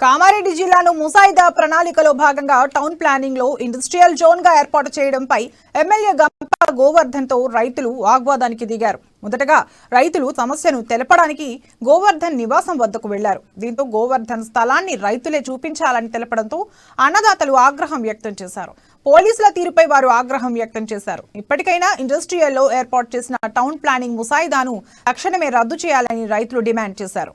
కామారెడ్డి జిల్లాను ముసాయిదా ప్రణాళికలో భాగంగా టౌన్ ప్లానింగ్ లో ఇండస్ట్రియల్ జోన్ గా ఏర్పాటు చేయడంపై ఎమ్మెల్యే గంప గోవర్ధన్ తో రైతులు వాగ్వాదానికి దిగారు. మొదటగా రైతులు సమస్యను తెలపడానికి గోవర్ధన్ నివాసం వద్దకు వెళ్లారు. దీంతో గోవర్ధన్ స్థలాన్ని రైతులే చూపించాలని తెలపడంతో అన్నదాతలు ఆగ్రహం వ్యక్తం చేశారు. పోలీసుల తీరుపై వారు ఆగ్రహం వ్యక్తం చేశారు. ఇప్పటికైనా ఇండస్ట్రియల్ లో ఏర్పాటు చేసిన టౌన్ ప్లానింగ్ ముసాయిదాను తక్షణమే రద్దు చేయాలని రైతులు డిమాండ్ చేశారు.